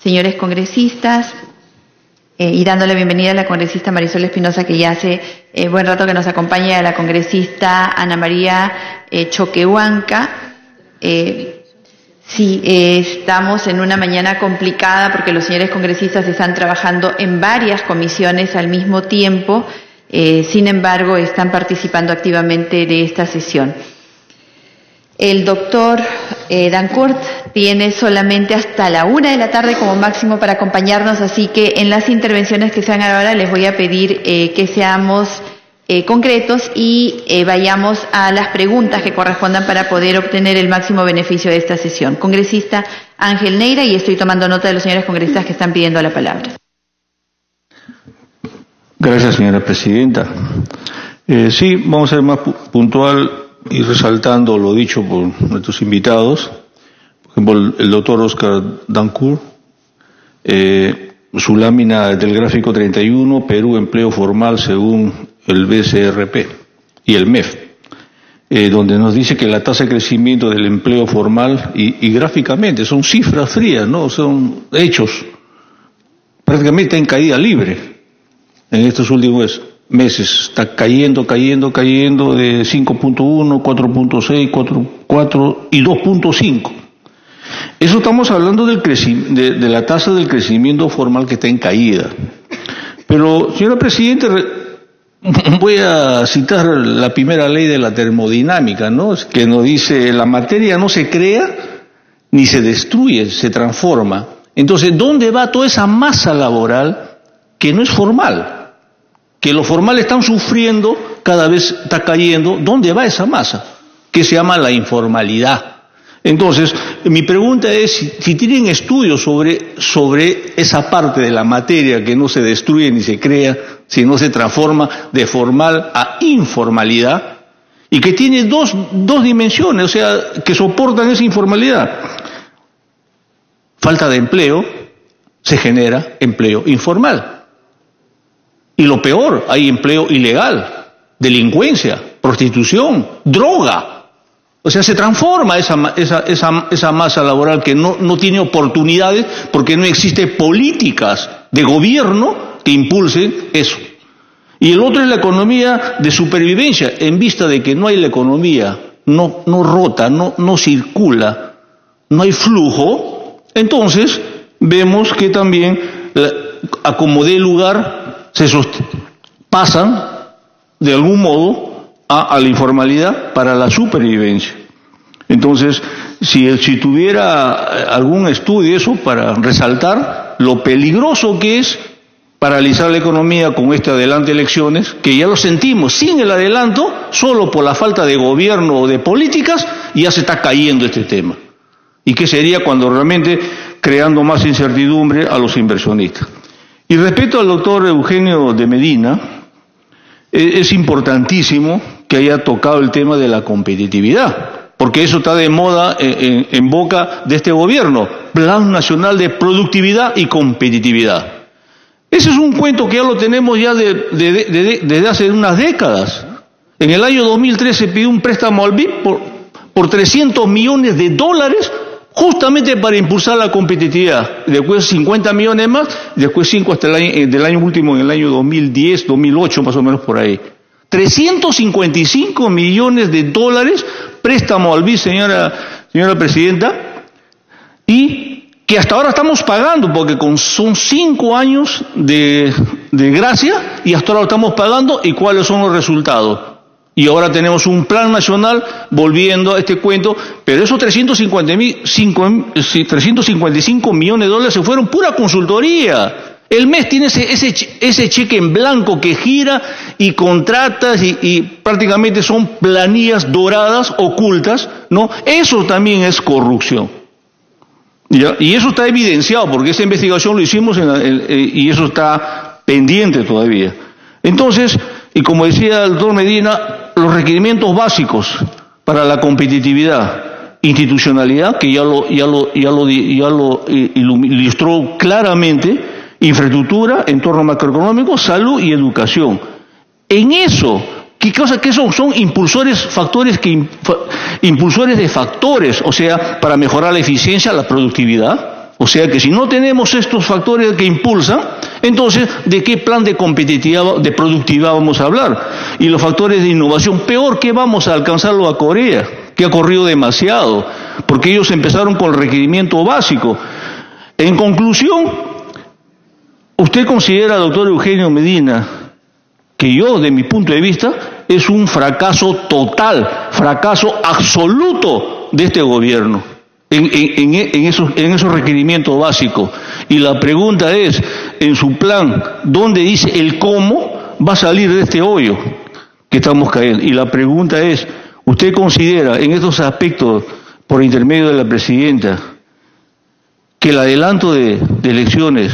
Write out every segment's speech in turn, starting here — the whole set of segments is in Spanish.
señores congresistas, y dándole la bienvenida a la congresista Marisol Espinosa, que ya hace buen rato que nos acompaña, a la congresista Ana María Choquehuanca. Sí, estamos en una mañana complicada porque los señores congresistas están trabajando en varias comisiones al mismo tiempo, sin embargo están participando activamente de esta sesión. El doctor Dancourt tiene solamente hasta la 1 de la tarde como máximo para acompañarnos, así que en las intervenciones que se hagan ahora les voy a pedir que seamos concretos y vayamos a las preguntas que correspondan para poder obtener el máximo beneficio de esta sesión. Congresista Ángel Neira, y estoy tomando nota de los señores congresistas que están pidiendo la palabra. Gracias, señora presidenta. Sí, vamos a ser más puntual y resaltando lo dicho por nuestros invitados. Por ejemplo, el doctor Oscar Dancourt, su lámina del gráfico 31, Perú empleo formal según el BCRP y el MEF, donde nos dice que la tasa de crecimiento del empleo formal, y gráficamente son cifras frías, no son hechos, prácticamente en caída libre en estos últimos meses. Está cayendo de 5.1, 4.6, 4.4 y 2.5. Eso estamos hablando de la tasa del crecimiento formal que está en caída. Pero, señora presidenta, voy a citar la primera ley de la termodinámica, ¿no? Que nos dice: la materia no se crea ni se destruye, se transforma. Entonces, ¿dónde va toda esa masa laboral que no es formal? Que los formales están sufriendo, cada vez está cayendo. ¿Dónde va esa masa? Que se llama la informalidad. Entonces, mi pregunta es si tienen estudios sobre esa parte de la materia que no se destruye ni se crea, sino se transforma de formal a informalidad, y que tiene dos dimensiones, o sea, que soportan esa informalidad. Falta de empleo, se genera empleo informal. Y lo peor, hay empleo ilegal, delincuencia, prostitución, droga. O sea, se transforma esa masa laboral que no tiene oportunidades porque no existen políticas de gobierno que impulsen eso. Y el otro es la economía de supervivencia, en vista de que no hay la economía, no rota, no circula, no hay flujo. Entonces, vemos que también, a como dé lugar, pasan de algún modo a la informalidad para la supervivencia. Entonces, si tuviera algún estudio eso para resaltar lo peligroso que es paralizar la economía con este adelanto de elecciones, que ya lo sentimos, sin el adelanto, solo por la falta de gobierno o de políticas, ya se está cayendo este tema. ¿Y qué sería cuando realmente creando más incertidumbre a los inversionistas? Y respecto al doctor Eugenio de Medina, es importantísimo que haya tocado el tema de la competitividad, porque eso está de moda en boca de este gobierno, Plan Nacional de Productividad y Competitividad. Ese es un cuento que ya lo tenemos ya desde hace unas décadas. En el año 2013 se pidió un préstamo al BID por $300 millones, justamente para impulsar la competitividad. Después 50 millones más, después 5 hasta del año último, en el año 2010, 2008, más o menos por ahí. 355 millones de dólares préstamo al BID, señora presidenta, y que hasta ahora estamos pagando, porque son 5 años de gracia, y hasta ahora lo estamos pagando. ¿Y cuáles son los resultados? Y ahora tenemos un plan nacional, volviendo a este cuento, pero esos 355 millones de dólares se fueron pura consultoría. El MES tiene ese cheque en blanco que gira y contratas y prácticamente son planillas doradas, ocultas, ¿no? Eso también es corrupción. ¿Ya? Y eso está evidenciado, porque esa investigación lo hicimos y eso está pendiente todavía. Entonces, y como decía el doctor Medina, los requerimientos básicos para la competitividad, institucionalidad, que ya lo ilustró claramente, infraestructura, entorno macroeconómico, salud y educación. En eso, ¿qué son? Son impulsores de factores, o sea, para mejorar la eficiencia, la productividad. O sea que si no tenemos estos factores que impulsan, entonces, ¿de qué plan de competitividad, de productividad vamos a hablar? Y los factores de innovación, peor que vamos a alcanzarlo a Corea, que ha corrido demasiado, porque ellos empezaron con el requerimiento básico. En conclusión, ¿usted considera, doctor Eugenio Medina, que yo, de mi punto de vista, es un fracaso total, fracaso absoluto de este gobierno en esos requerimientos básicos? Y la pregunta es, en su plan, ¿dónde dice el cómo va a salir de este hoyo que estamos cayendo? Y la pregunta es, ¿usted considera en estos aspectos, por intermedio de la presidenta, que el adelanto de elecciones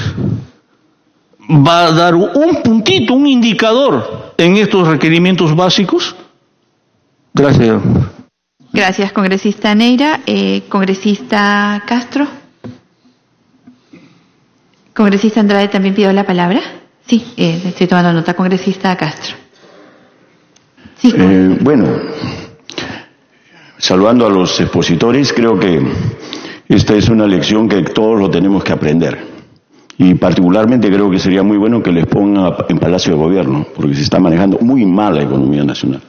va a dar un puntito, un indicador en estos requerimientos básicos? Gracias. Gracias, congresista Neira. Congresista Castro. Congresista Andrade también pidió la palabra. Sí, estoy tomando nota. Congresista Castro. Sí. Bueno, saludando a los expositores, creo que esta es una lección que todos lo tenemos que aprender. Y particularmente creo que sería muy bueno que les ponga en Palacio de Gobierno, porque se está manejando muy mal la economía nacional.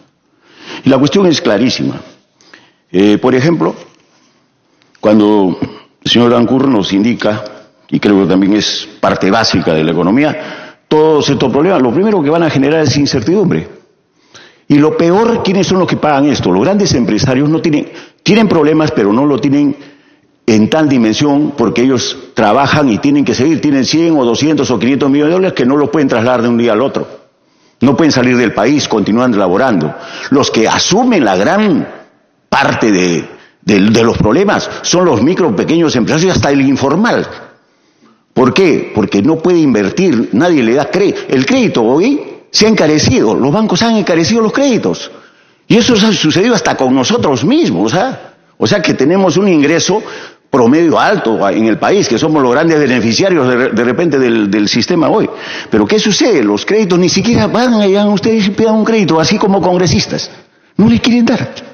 Y la cuestión es clarísima. Por ejemplo, cuando el señor Dancur nos indica, y creo que también es parte básica de la economía, todos estos problemas, lo primero que van a generar es incertidumbre. Y lo peor, ¿quiénes son los que pagan esto? Los grandes empresarios no tienen problemas, pero no lo tienen en tal dimensión porque ellos trabajan y tienen que seguir, tienen 100 o 200 o 500 millones de dólares que no los pueden trasladar de un día al otro. No pueden salir del país, continúan laborando. Los que asumen la gran parte de los problemas son los micro, pequeños empresarios y hasta el informal. ¿Por qué? Porque no puede invertir, nadie le da crédito. El crédito hoy se ha encarecido, los bancos han encarecido los créditos. Y eso ha sucedido hasta con nosotros mismos, O sea que tenemos un ingreso promedio alto en el país, que somos los grandes beneficiarios de repente del sistema hoy. Pero ¿qué sucede? Los créditos ni siquiera van allá, ustedes pidan un crédito, así como congresistas. No les quieren dar.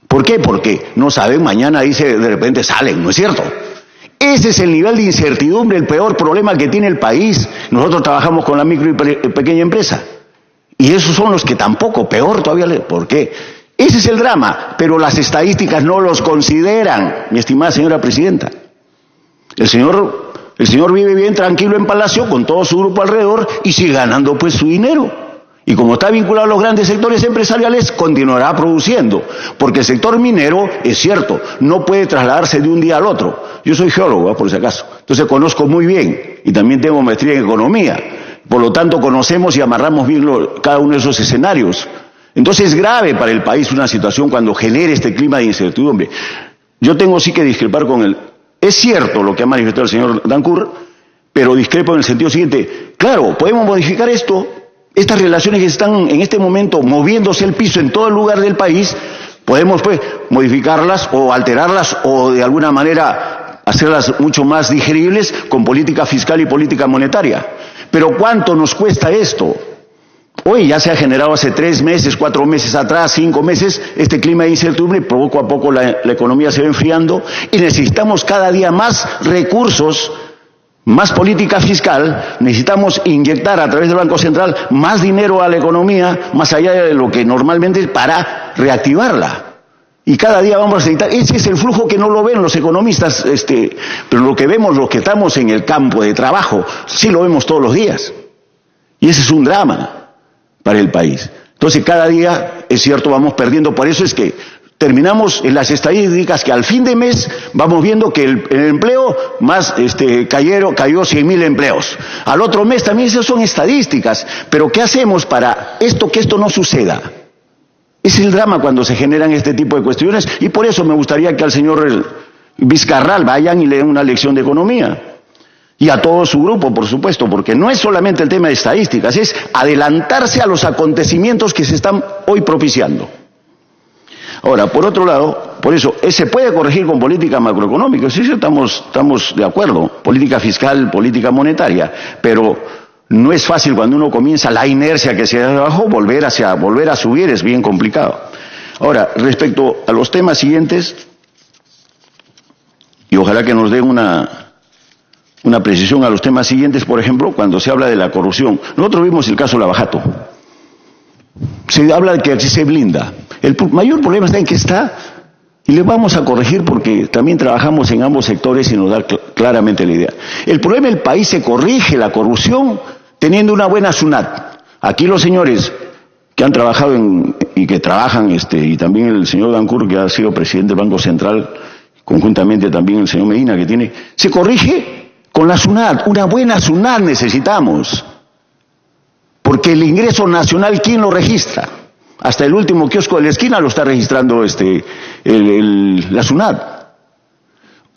¿Por qué? Porque no saben, mañana dice, de repente salen, ¿no es cierto? Ese es el nivel de incertidumbre, el peor problema que tiene el país. Nosotros trabajamos con la micro y pequeña empresa. Y esos son los que tampoco, peor todavía. ¿Por qué? Ese es el drama, pero las estadísticas no los consideran, mi estimada señora presidenta. El señor vive bien tranquilo en Palacio, con todo su grupo alrededor, y sigue ganando pues su dinero. Y como está vinculado a los grandes sectores empresariales, continuará produciendo. Porque el sector minero, es cierto, no puede trasladarse de un día al otro. Yo soy geólogo, por si acaso. Entonces conozco muy bien, y también tengo maestría en economía. Por lo tanto, conocemos y amarramos bien cada uno de esos escenarios. Entonces es grave para el país una situación cuando genere este clima de incertidumbre. Yo tengo sí que discrepar con él. Es cierto lo que ha manifestado el señor Dancur, pero discrepo en el sentido siguiente. Claro, podemos modificar esto. Estas relaciones que están en este momento moviéndose el piso en todo el lugar del país, podemos pues modificarlas o alterarlas o de alguna manera hacerlas mucho más digeribles con política fiscal y política monetaria. Pero ¿cuánto nos cuesta esto? Hoy ya se ha generado hace 3 meses, 4 meses atrás, 5 meses, este clima de incertidumbre, poco a poco la economía se va enfriando y necesitamos cada día más recursos, más política fiscal, necesitamos inyectar a través del Banco Central más dinero a la economía, más allá de lo que normalmente para reactivarla. Y cada día vamos a necesitar, ese es el flujo que no lo ven los economistas, pero lo que vemos, los que estamos en el campo de trabajo, sí lo vemos todos los días. Y ese es un drama para el país. Entonces cada día, es cierto, vamos perdiendo, por eso es que terminamos en las estadísticas que al fin de mes vamos viendo que el empleo más cayó 100.000 empleos. Al otro mes también esas son estadísticas, pero ¿qué hacemos para que esto no suceda? Es el drama cuando se generan este tipo de cuestiones y por eso me gustaría que al señor Vizcarral vayan y le den una lección de economía. Y a todo su grupo, por supuesto, porque no es solamente el tema de estadísticas, es adelantarse a los acontecimientos que se están hoy propiciando. Ahora, por otro lado, por eso, se puede corregir con política macroeconómica, sí, estamos de acuerdo, política fiscal, política monetaria, pero no es fácil cuando uno comienza la inercia que se da abajo, volver a subir es bien complicado. Ahora, respecto a los temas siguientes, y ojalá que nos den una precisión a los temas siguientes. Por ejemplo, cuando se habla de la corrupción, nosotros vimos el caso Lavajato, se habla de que aquí se blinda. El mayor problema está en que está, y le vamos a corregir porque también trabajamos en ambos sectores y nos da claramente la idea. El problema del país se corrige la corrupción teniendo una buena SUNAT. Aquí los señores que han trabajado y que trabajan, y también el señor Dancur, que ha sido presidente del Banco Central, conjuntamente también el señor Medina, que se corrige con la SUNAT. Una buena SUNAT necesitamos, porque el ingreso nacional, ¿quién lo registra? Hasta el último kiosco de la esquina lo está registrando la SUNAT.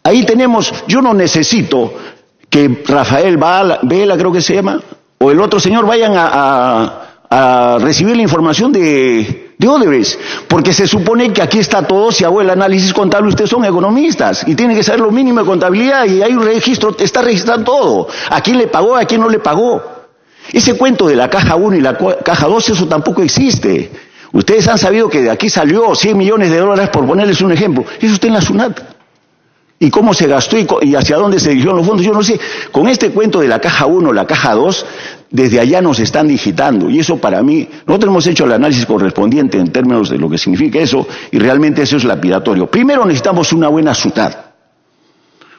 Ahí tenemos, yo no necesito que Rafael Vela, creo que se llama, o el otro señor vayan a recibir la información de Odebrecht, porque se supone que aquí está todo, si hago el análisis contable, ustedes son economistas y tienen que saber lo mínimo de contabilidad, y hay un registro, está registrado todo, a quién le pagó, a quién no le pagó. Ese cuento de la caja 1 y la caja 2, eso tampoco existe. Ustedes han sabido que de aquí salió $100 millones, por ponerles un ejemplo. Eso está en la SUNAT. ¿Y cómo se gastó y hacia dónde se dirigieron los fondos? Yo no sé. Con este cuento de la caja 1, la caja 2, desde allá nos están digitando. Y eso para mí, nosotros hemos hecho el análisis correspondiente en términos de lo que significa eso, y realmente eso es lapidatorio. Primero necesitamos una buena SUNAT,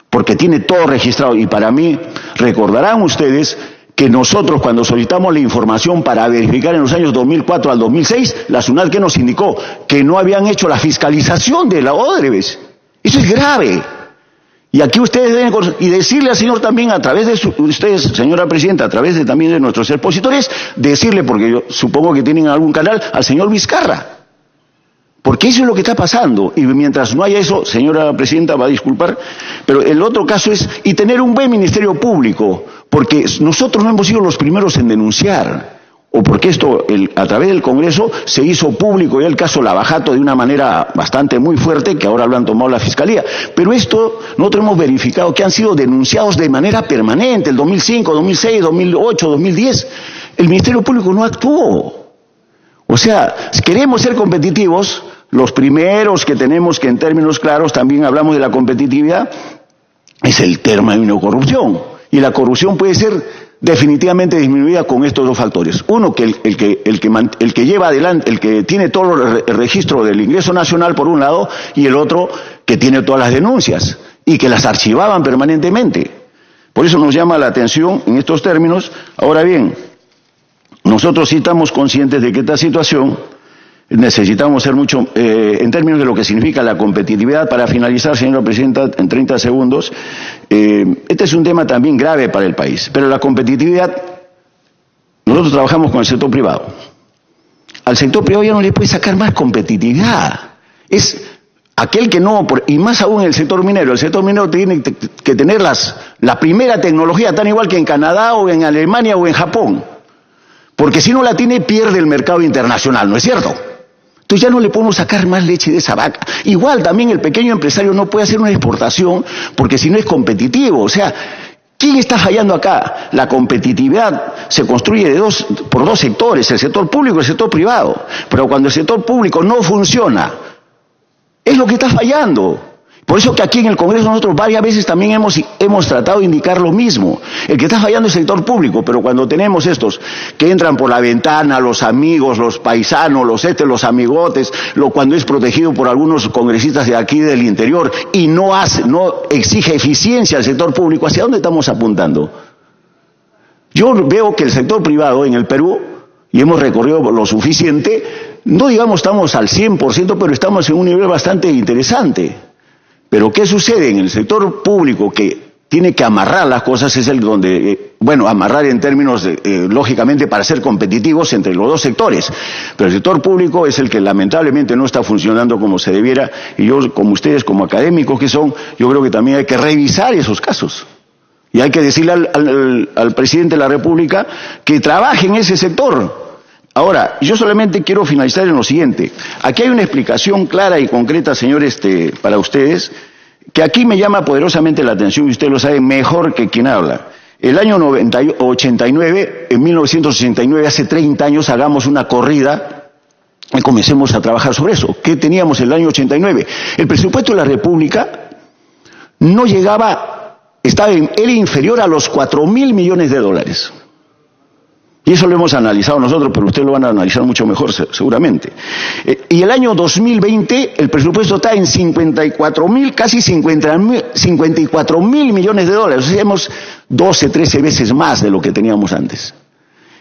porque tiene todo registrado. Y para mí, recordarán ustedes que nosotros cuando solicitamos la información para verificar en los años 2004 al 2006, la SUNAT que nos indicó que no habían hecho la fiscalización de la Odebrecht. Eso es grave. Y aquí ustedes deben, y decirle al señor también, a través de ustedes, señora presidenta, a través también de nuestros expositores, decirle, porque yo supongo que tienen algún canal, al señor Vizcarra. Porque eso es lo que está pasando. Y mientras no haya eso, señora presidenta, va a disculpar, pero el otro caso es, y tener un buen ministerio público, porque nosotros no hemos sido los primeros en denunciar, o porque esto, a través del Congreso, se hizo público ya el caso Lavajato de una manera bastante muy fuerte, que ahora lo han tomado la Fiscalía. Pero esto, nosotros hemos verificado que han sido denunciados de manera permanente, el 2005, 2006, 2008, 2010. El Ministerio Público no actuó. O sea, si queremos ser competitivos, los primeros que tenemos que en términos claros también hablamos de la competitividad, es el término corrupción. Y la corrupción puede ser definitivamente disminuida con estos dos factores. Uno, que el que lleva adelante, el que tiene todo el registro del ingreso nacional por un lado, y el otro que tiene todas las denuncias y que las archivaban permanentemente. Por eso nos llama la atención en estos términos. Ahora bien, nosotros sí estamos conscientes de que esta situación necesitamos ser mucho, en términos de lo que significa la competitividad. Para finalizar, señora presidenta, en 30 segundos, este es un tema también grave para el país, pero la competitividad, nosotros trabajamos con el sector privado. Al sector privado ya no le puede sacar más competitividad. Es aquel que no, y más aún el sector minero tiene que tener la primera tecnología, tan igual que en Canadá o en Alemania o en Japón, porque si no la tiene, pierde el mercado internacional, ¿no es cierto? Entonces ya no le podemos sacar más leche de esa vaca. Igual también el pequeño empresario no puede hacer una exportación porque si no es competitivo. O sea, ¿quién está fallando acá? La competitividad se construye por dos sectores, el sector público y el sector privado. Pero cuando el sector público no funciona, es lo que está fallando. Por eso que aquí en el Congreso nosotros varias veces también hemos tratado de indicar lo mismo. El que está fallando es el sector público, pero cuando tenemos estos que entran por la ventana, los amigos, los paisanos, los amigotes, cuando es protegido por algunos congresistas de aquí del interior y no exige eficiencia al sector público, ¿hacia dónde estamos apuntando? Yo veo que el sector privado en el Perú, y hemos recorrido lo suficiente, no digamos estamos al 100%, pero estamos en un nivel bastante interesante. Pero ¿qué sucede en el sector público que tiene que amarrar las cosas? Es el donde, amarrar en términos, lógicamente, para ser competitivos entre los dos sectores. Pero el sector público es el que lamentablemente no está funcionando como se debiera. Y yo, como ustedes, como académicos que son, yo creo que también hay que revisar esos casos. Y hay que decirle al presidente de la República que trabaje en ese sector. Ahora, yo solamente quiero finalizar en lo siguiente. Aquí hay una explicación clara y concreta, señores, para ustedes, que aquí me llama poderosamente la atención, y usted lo sabe mejor que quien habla. El año 89, en 1989, hace 30 años, hagamos una corrida y comencemos a trabajar sobre eso. ¿Qué teníamos el año 89? El presupuesto de la República no llegaba, era inferior a los 4.000 millones de dólares. Y eso lo hemos analizado nosotros, pero ustedes lo van a analizar mucho mejor seguramente. Y el año 2020 el presupuesto está en 54.000, casi 54.000 millones de dólares. O sea, hemos 12, 13 veces más de lo que teníamos antes.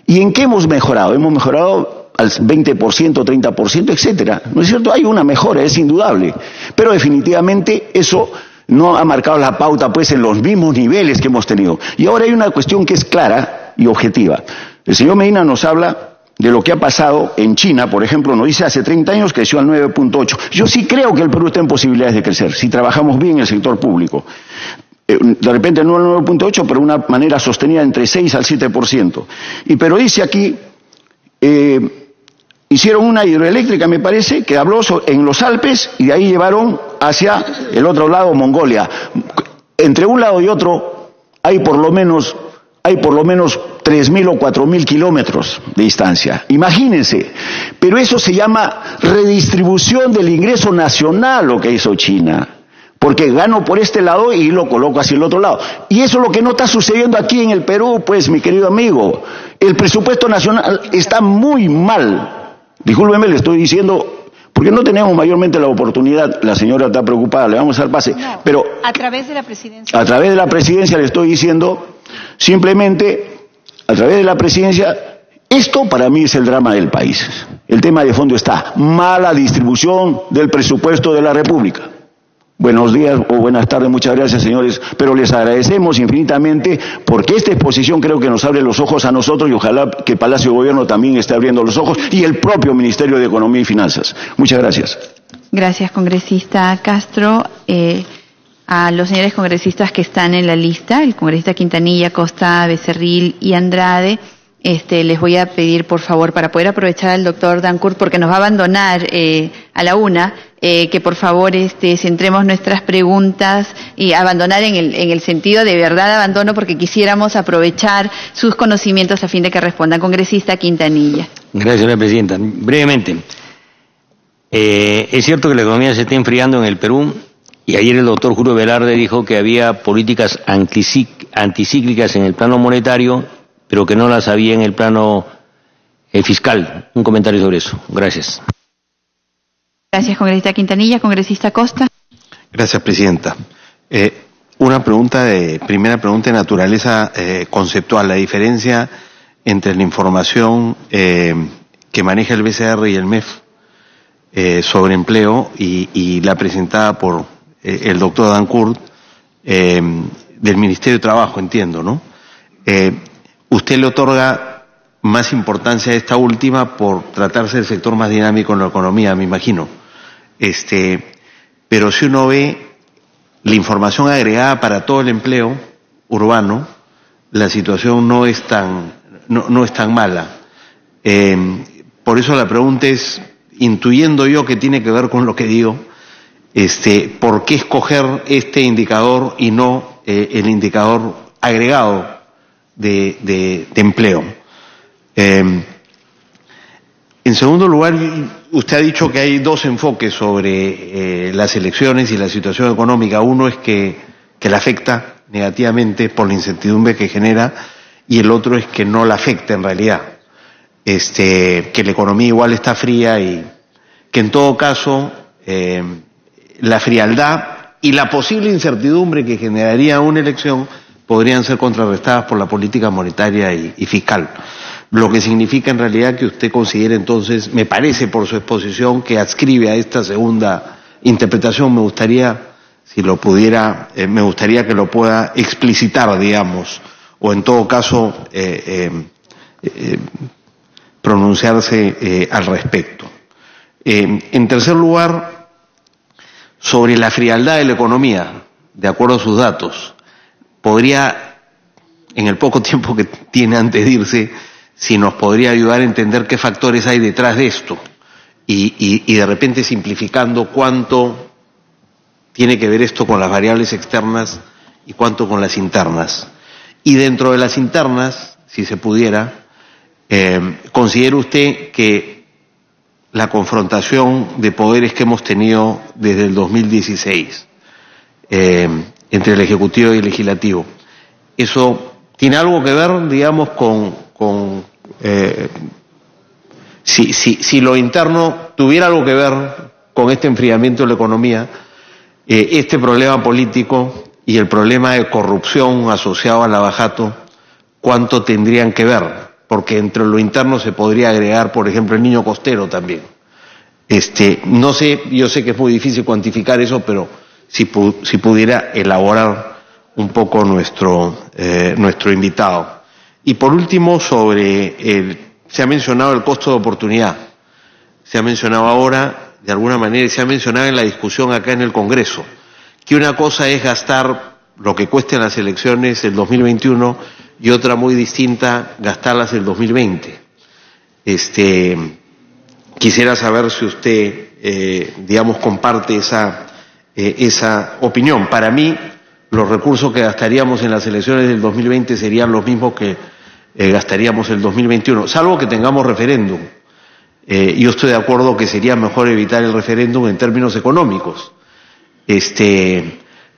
¿Y en qué hemos mejorado? Hemos mejorado al 20%, 30%, etcétera. ¿No es cierto? Hay una mejora, es indudable. Pero definitivamente eso no ha marcado la pauta pues en los mismos niveles que hemos tenido. Y ahora hay una cuestión que es clara y objetiva. El señor Medina nos habla de lo que ha pasado en China, por ejemplo, nos dice hace 30 años creció al 9.8. Yo sí creo que el Perú está en posibilidades de crecer, si trabajamos bien en el sector público. De repente no al 9.8, pero de una manera sostenida entre 6 al 7%. Pero dice aquí, hicieron una hidroeléctrica, me parece, que habló en los Alpes y de ahí llevaron hacia el otro lado, Mongolia. Entre un lado y otro hay por lo menos 3.000 o 4.000 kilómetros de distancia. Imagínense. Pero eso se llama redistribución del ingreso nacional, lo que hizo China. Porque gano por este lado y lo coloco hacia el otro lado. Y eso es lo que no está sucediendo aquí en el Perú, pues, mi querido amigo. El presupuesto nacional está muy mal. Discúlpeme, le estoy diciendo, porque no tenemos mayormente la oportunidad, la señora está preocupada, le vamos a dar pase. No, pero a través de la presidencia. A través de la presidencia le estoy diciendo, simplemente, a través de la presidencia, esto para mí es el drama del país. El tema de fondo está, mala distribución del presupuesto de la República. Buenos días o buenas tardes, muchas gracias señores, pero les agradecemos infinitamente porque esta exposición creo que nos abre los ojos a nosotros y ojalá que el Palacio de Gobierno también esté abriendo los ojos y el propio Ministerio de Economía y Finanzas. Muchas gracias. Gracias, congresista Castro. A los señores congresistas que están en la lista, el congresista Quintanilla, Costa, Becerril y Andrade, les voy a pedir, por favor, para poder aprovechar al doctor Dancourt, porque nos va a abandonar a la 1, que por favor centremos nuestras preguntas y abandonar en el sentido de verdad abandono, porque quisiéramos aprovechar sus conocimientos a fin de que respondan. Congresista Quintanilla. Gracias, señora presidenta. Brevemente, es cierto que la economía se está enfriando en el Perú, y ayer el doctor Julio Velarde dijo que había políticas anticíclicas en el plano monetario, pero que no las había en el plano fiscal. Un comentario sobre eso. Gracias. Gracias, congresista Quintanilla. Congresista Costa. Gracias, presidenta. Una primera pregunta de naturaleza conceptual. La diferencia entre la información que maneja el BCR y el MEF sobre empleo y la presentada por el doctor Dancourt del Ministerio de Trabajo, entiendo, ¿no? Usted le otorga más importancia a esta última por tratarse del sector más dinámico en la economía, me imagino. Pero si uno ve la información agregada para todo el empleo urbano, la situación no es tan mala. Por eso la pregunta es, intuyendo yo que tiene que ver con lo que digo, ¿por qué escoger este indicador y no el indicador agregado de empleo? En segundo lugar, usted ha dicho que hay dos enfoques sobre las elecciones y la situación económica. Uno es que la afecta negativamente por la incertidumbre que genera, y el otro es que no la afecta en realidad. Que la economía igual está fría y que en todo caso la frialdad y la posible incertidumbre que generaría una elección podrían ser contrarrestadas por la política monetaria y fiscal. Lo que significa en realidad que usted considere entonces, me parece por su exposición, que adscribe a esta segunda interpretación. Me gustaría, si lo pudiera, me gustaría que lo pueda explicitar, digamos, o en todo caso pronunciarse al respecto. En tercer lugar, sobre la frialdad de la economía, de acuerdo a sus datos, podría, en el poco tiempo que tiene antes de irse, si nos podría ayudar a entender qué factores hay detrás de esto y de repente simplificando cuánto tiene que ver esto con las variables externas y cuánto con las internas. Y dentro de las internas, si se pudiera, ¿considera usted que la confrontación de poderes que hemos tenido desde el 2016 entre el Ejecutivo y el Legislativo. Eso tiene algo que ver, digamos, si lo interno tuviera algo que ver con este enfriamiento de la economía, este problema político y el problema de corrupción asociado al lavajato, ¿cuánto tendrían que ver? Porque entre lo interno se podría agregar, por ejemplo, el niño costero también. No sé, yo sé que es muy difícil cuantificar eso, pero si pudiera elaborar un poco nuestro invitado. Y por último, se ha mencionado el costo de oportunidad. Se ha mencionado ahora, de alguna manera, y se ha mencionado en la discusión acá en el Congreso, que una cosa es gastar lo que cuesten las elecciones del 2021 y otra muy distinta, gastarlas el 2020. Quisiera saber si usted, digamos, comparte esa opinión. Para mí, los recursos que gastaríamos en las elecciones del 2020 serían los mismos que gastaríamos el 2021, salvo que tengamos referéndum. Yo estoy de acuerdo que sería mejor evitar el referéndum en términos económicos.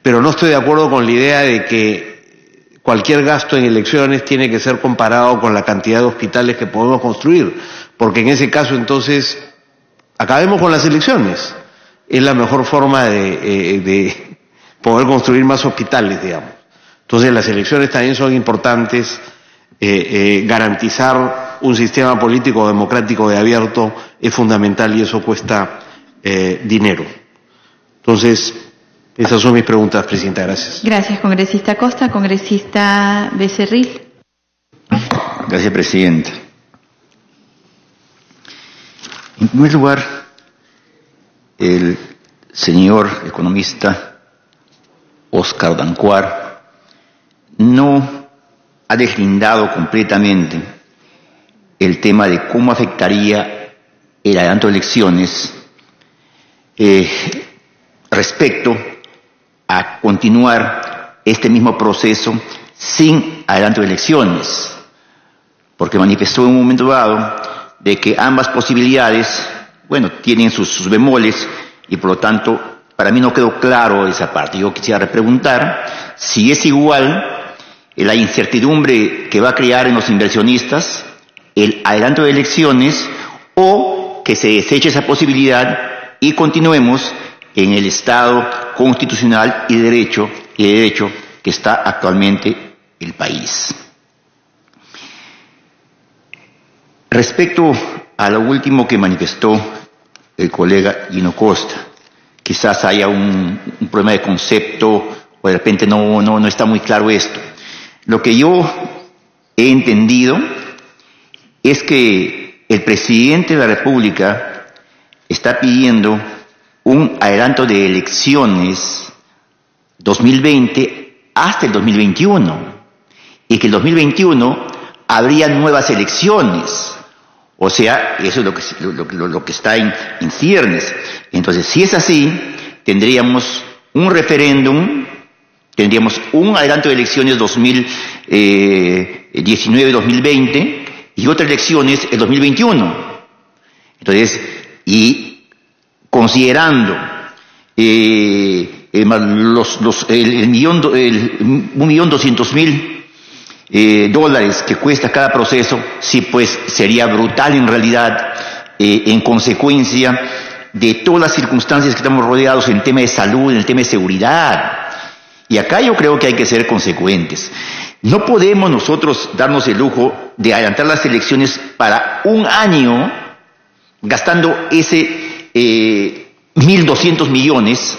Pero no estoy de acuerdo con la idea de que cualquier gasto en elecciones tiene que ser comparado con la cantidad de hospitales que podemos construir, porque en ese caso entonces acabemos con las elecciones. Es la mejor forma de poder construir más hospitales, digamos. Entonces las elecciones también son importantes, garantizar un sistema político democrático y abierto es fundamental y eso cuesta dinero. Entonces, esas son mis preguntas, Presidenta. Gracias. Gracias, congresista Costa. Congresista Becerril. Gracias, Presidenta. En primer lugar, el señor economista Oscar Dancuar no ha deslindado completamente el tema de cómo afectaría el adelanto de elecciones respecto a continuar este mismo proceso sin adelanto de elecciones, porque manifestó en un momento dado de que ambas posibilidades, tienen sus bemoles y por lo tanto para mí no quedó claro esa parte. Yo quisiera repreguntar si es igual la incertidumbre que va a crear en los inversionistas el adelanto de elecciones o que se deseche esa posibilidad y continuemos en el Estado constitucional y de derecho que está actualmente el país. Respecto a lo último que manifestó el colega Gino Costa, quizás haya un problema de concepto o de repente no está muy claro esto. Lo que yo he entendido es que el presidente de la República está pidiendo un adelanto de elecciones 2020 hasta el 2021 y que el 2021 habría nuevas elecciones. O sea, eso es lo que está en ciernes. Entonces, si es así, tendríamos un referéndum, tendríamos un adelanto de elecciones 2019-2020 y otras elecciones el 2021. Entonces, y considerando $1.200.000 que cuesta cada proceso, sí, pues sería brutal en realidad, en consecuencia de todas las circunstancias que estamos rodeados en el tema de salud, en el tema de seguridad. Y acá yo creo que hay que ser consecuentes. No podemos nosotros darnos el lujo de adelantar las elecciones para un año gastando ese $1.200 millones,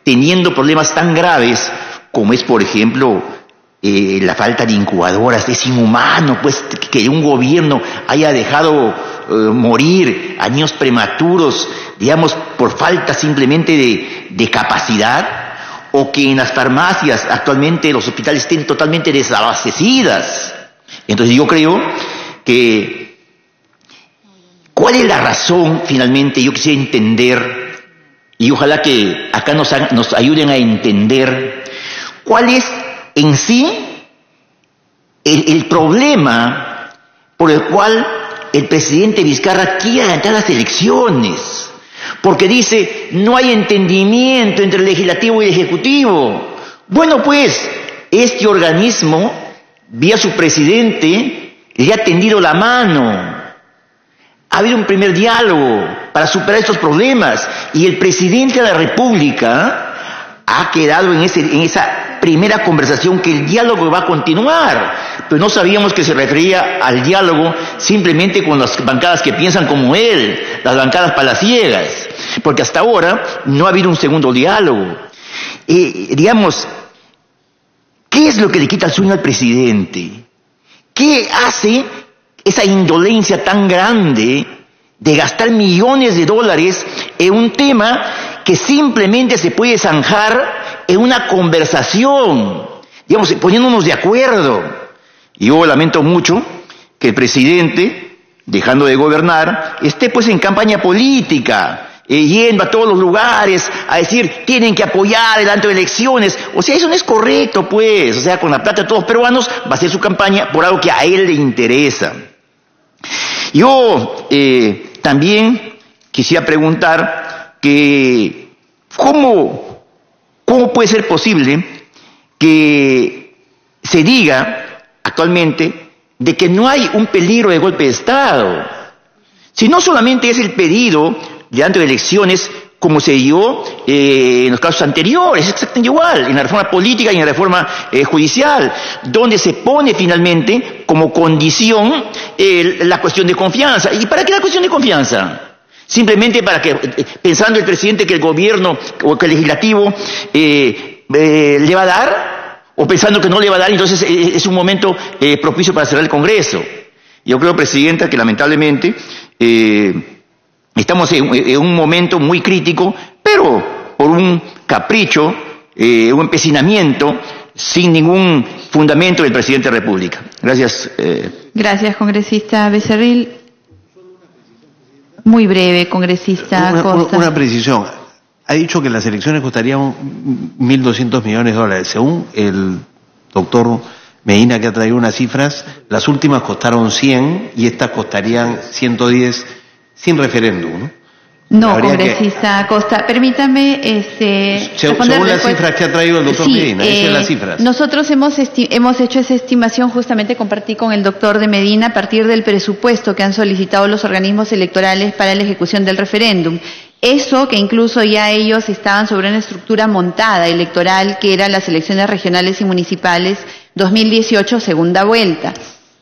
teniendo problemas tan graves como es, por ejemplo, la falta de incubadoras. Es inhumano, pues, que un gobierno haya dejado morir a niños prematuros, digamos, por falta simplemente de capacidad, o que en las farmacias actualmente los hospitales estén totalmente desabastecidas. Entonces yo creo que, ¿cuál es la razón finalmente? Yo quisiera entender, y ojalá que acá nos ayuden a entender, ¿cuál es en sí el problema por el cual el presidente Vizcarra quiere adelantar las elecciones? porque dice no hay entendimiento entre el legislativo y el ejecutivo. Bueno, pues, este organismo, vía su presidente, le ha tendido la mano. Ha habido un primer diálogo para superar estos problemas y el presidente de la República ha quedado en esa primera conversación que el diálogo va a continuar, pero no sabíamos que se refería al diálogo simplemente con las bancadas que piensan como él, las bancadas palaciegas, porque hasta ahora no ha habido un segundo diálogo. Digamos, ¿qué es lo que le quita el sueño al presidente? ¿Qué hace esa indolencia tan grande de gastar millones de dólares en un tema que simplemente se puede zanjar en una conversación, digamos, poniéndonos de acuerdo? Yo lamento mucho que el presidente, dejando de gobernar, esté pues en campaña política, yendo a todos los lugares a decir tienen que apoyar delante de elecciones. O sea, eso no es correcto, pues. O sea, con la plata de todos los peruanos va a hacer su campaña por algo que a él le interesa. Yo también quisiera preguntar que ¿cómo puede ser posible que se diga actualmente de que no hay un peligro de golpe de Estado? Si no solamente es el pedido delante de elecciones como se dio en los casos anteriores, es exactamente igual, en la reforma política y en la reforma judicial, donde se pone finalmente como condición la cuestión de confianza. ¿Y para qué la cuestión de confianza? Simplemente para que, pensando el presidente que el gobierno o que el legislativo le va a dar, o pensando que no le va a dar, entonces es un momento propicio para cerrar el Congreso. Yo creo, Presidenta, que lamentablemente estamos en un momento muy crítico, pero por un capricho, un empecinamiento, sin ningún fundamento del Presidente de la República. Gracias. Gracias, congresista Becerril. Muy breve, congresista Costa. Una precisión. Ha dicho que las elecciones costarían 1.200 millones de dólares. Según el doctor Medina, que ha traído unas cifras, las últimas costaron 100 y estas costarían 110 sin referéndum, ¿no? No, congresista Costa, permítame según las cifras que ha traído el doctor Medina, esas son las cifras. Nosotros hemos hecho esa estimación, justamente compartí con el doctor de Medina, a partir del presupuesto que han solicitado los organismos electorales para la ejecución del referéndum. Eso que incluso ya ellos estaban sobre una estructura montada electoral, que eran las elecciones regionales y municipales 2018, segunda vuelta.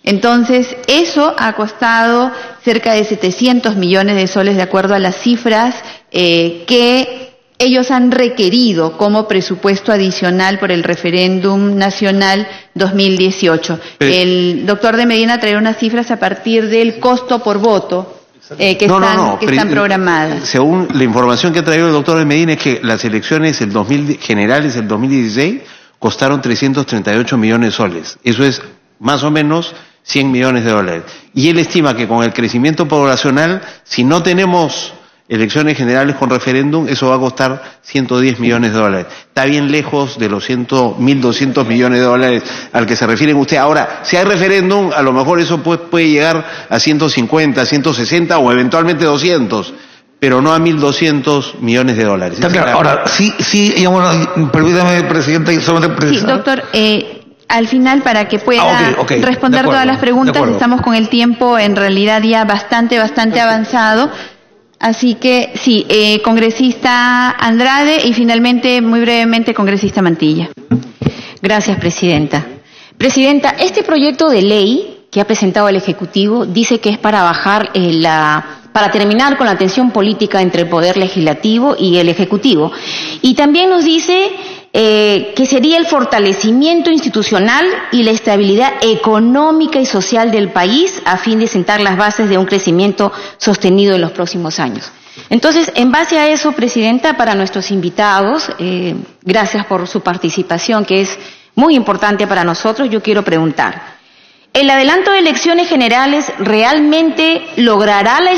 Entonces, eso ha costado cerca de 700 millones de soles, de acuerdo a las cifras que ellos han requerido como presupuesto adicional por el referéndum nacional 2018. El doctor de Medina traerá unas cifras a partir del costo por voto que están programadas. Según la información que ha traído el doctor de Medina, es que las elecciones generales del 2016 costaron 338 millones de soles. Eso es más o menos 100 millones de dólares. Y él estima que con el crecimiento poblacional, si no tenemos elecciones generales con referéndum, eso va a costar 110 millones de dólares. Está bien lejos de los 1.200 millones de dólares al que se refieren ustedes. Ahora, si hay referéndum, a lo mejor eso puede llegar a 150, 160 o eventualmente 200. Pero no a 1.200 millones de dólares. Claro. Ahora, sí, permítame, Presidenta, solamente precisar. Sí, doctor, al final, para que pueda responder todas las preguntas, estamos con el tiempo en realidad ya bastante avanzado. Así que, sí, congresista Andrade y finalmente, muy brevemente, congresista Mantilla. Gracias, Presidenta. Presidenta, este proyecto de ley que ha presentado el Ejecutivo dice que es para para terminar con la tensión política entre el Poder Legislativo y el Ejecutivo. Y también nos dice que sería el fortalecimiento institucional y la estabilidad económica y social del país a fin de sentar las bases de un crecimiento sostenido en los próximos años. Entonces, en base a eso, Presidenta, para nuestros invitados, gracias por su participación, que es muy importante para nosotros, yo quiero preguntar, ¿el adelanto de elecciones generales realmente logrará la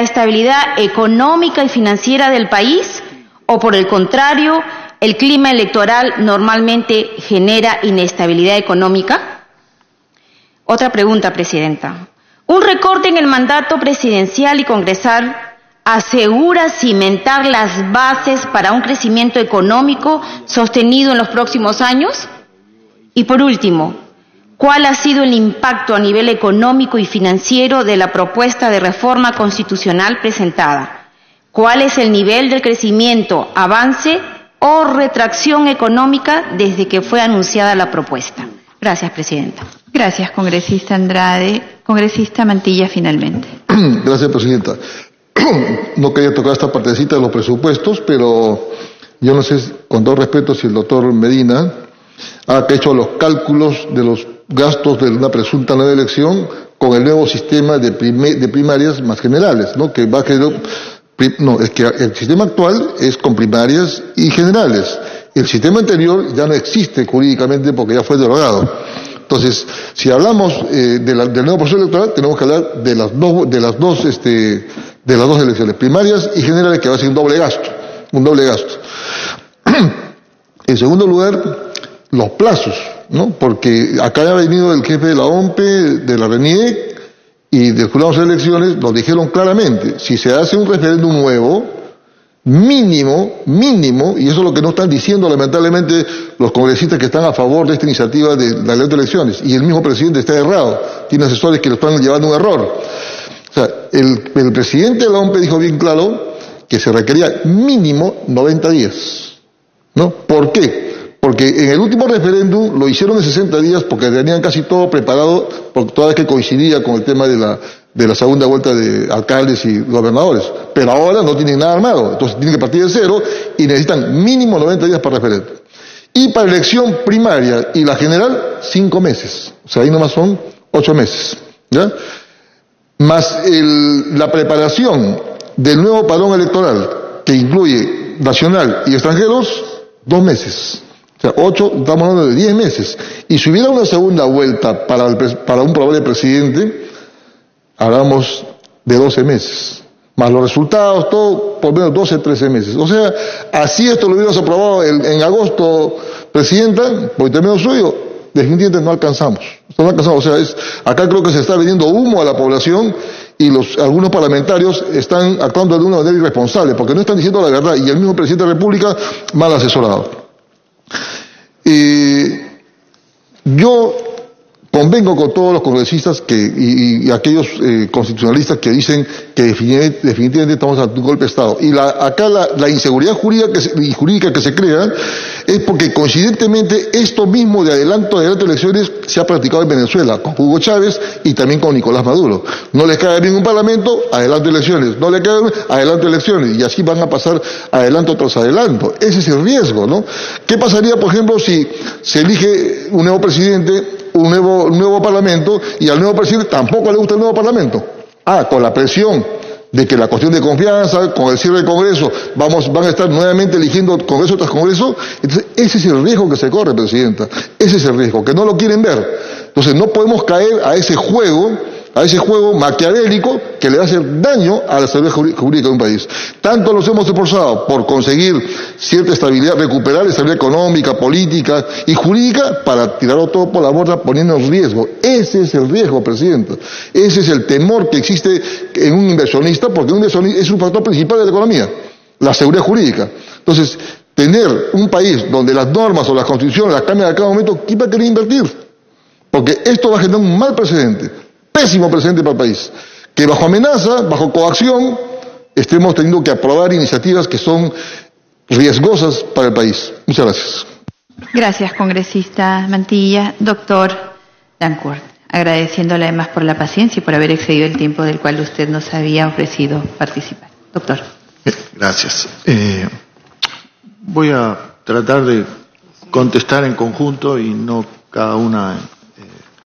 estabilidad económica y financiera del país? ¿O por el contrario, el clima electoral normalmente genera inestabilidad económica? Otra pregunta, Presidenta. Un recorte en el mandato presidencial y congresal asegura cimentar las bases para un crecimiento económico sostenido en los próximos años? Y por último, ¿cuál ha sido el impacto a nivel económico y financiero de la propuesta de reforma constitucional presentada? ¿Cuál es el nivel del crecimiento, avance o retracción económica desde que fue anunciada la propuesta? Gracias, Presidenta. Gracias, congresista Andrade. Congresista Mantilla, finalmente. Gracias, Presidenta. No quería tocar esta partecita de los presupuestos, pero yo no sé, con todo respeto, si el doctor Medina ha hecho los cálculos de los gastos de una presunta nueva elección con el nuevo sistema de primarias más generales, ¿no? Que va a quedar, no, es que el sistema actual es con primarias y generales. El sistema anterior ya no existe jurídicamente porque ya fue derogado. Entonces, si hablamos del nuevo proceso electoral, tenemos que hablar de las dos elecciones, primarias y generales, que va a ser un doble gasto. En segundo lugar, los plazos, ¿no? Porque acá ha venido el jefe de la OMPE, de la RENIEC y del Jurado de Elecciones, lo dijeron claramente: si se hace un referéndum nuevo, mínimo, y eso es lo que no están diciendo lamentablemente los congresistas que están a favor de esta iniciativa de la ley de elecciones, y el mismo presidente está errado, tiene asesores que lo están llevando a un error. O sea, el presidente de la OMPE dijo bien claro que se requería mínimo 90 días, ¿no? ¿Por qué? Porque en el último referéndum lo hicieron en 60 días porque tenían casi todo preparado, porque toda vez que coincidía con el tema de la segunda vuelta de alcaldes y gobernadores. Pero ahora no tienen nada armado, entonces tienen que partir de cero y necesitan mínimo 90 días para referéndum. Y para elección primaria y la general, 5 meses. O sea, ahí nomás son 8 meses, ¿ya? Más la preparación del nuevo padrón electoral, que incluye nacional y extranjeros, 2 meses. O sea, 8, estamos hablando de 10 meses. Y si hubiera una segunda vuelta para un probable presidente, hablamos de 12 meses. Más los resultados, todo, por lo menos 12, 13 meses. O sea, así esto lo hubiéramos aprobado en agosto, Presidenta, por el término suyo, definitivamente no alcanzamos. O sea, acá creo que se está vendiendo humo a la población y algunos parlamentarios están actuando de una manera irresponsable, porque no están diciendo la verdad, y el mismo Presidente de la República mal asesorado. Yo convengo con todos los congresistas y aquellos constitucionalistas que dicen que definitivamente estamos ante un golpe de Estado. Y acá la inseguridad jurídica que se crea es porque coincidentemente esto mismo de adelanto de elecciones se ha practicado en Venezuela, con Hugo Chávez y también con Nicolás Maduro. No les cae bien un parlamento, adelanto elecciones. No les cae bien, adelanto elecciones. Y así van a pasar adelanto tras adelanto. Ese es el riesgo, ¿no? ¿Qué pasaría, por ejemplo, si se elige un nuevo presidente, un nuevo parlamento, y al nuevo presidente tampoco le gusta el nuevo parlamento? Con la presión de que la cuestión de confianza, con el cierre del Congreso, van a estar nuevamente eligiendo Congreso tras Congreso. Entonces, ese es el riesgo que se corre, Presidenta. Ese es el riesgo, que no lo quieren ver. Entonces, no podemos caer a ese juego maquiavélico que le hace daño a la seguridad jurídica de un país. Tanto nos hemos esforzado por conseguir cierta estabilidad, recuperar estabilidad económica, política y jurídica, para tirarlo todo por la borda poniendo en riesgo. Ese es el riesgo, Presidenta. Ese es el temor que existe en un inversionista, porque un inversionista es un factor principal de la economía, la seguridad jurídica. Entonces, tener un país donde las normas o las constituciones las cambian a cada momento, ¿quién va a querer invertir? Porque esto va a generar un mal precedente. Pésimo precedente para el país, que bajo amenaza, bajo coacción, estemos teniendo que aprobar iniciativas que son riesgosas para el país. Muchas gracias. Gracias, congresista Mantilla. Doctor Dancourt, agradeciéndole además por la paciencia y por haber excedido el tiempo del cual usted nos había ofrecido participar. Doctor. Gracias. Voy a tratar de contestar en conjunto y no cada una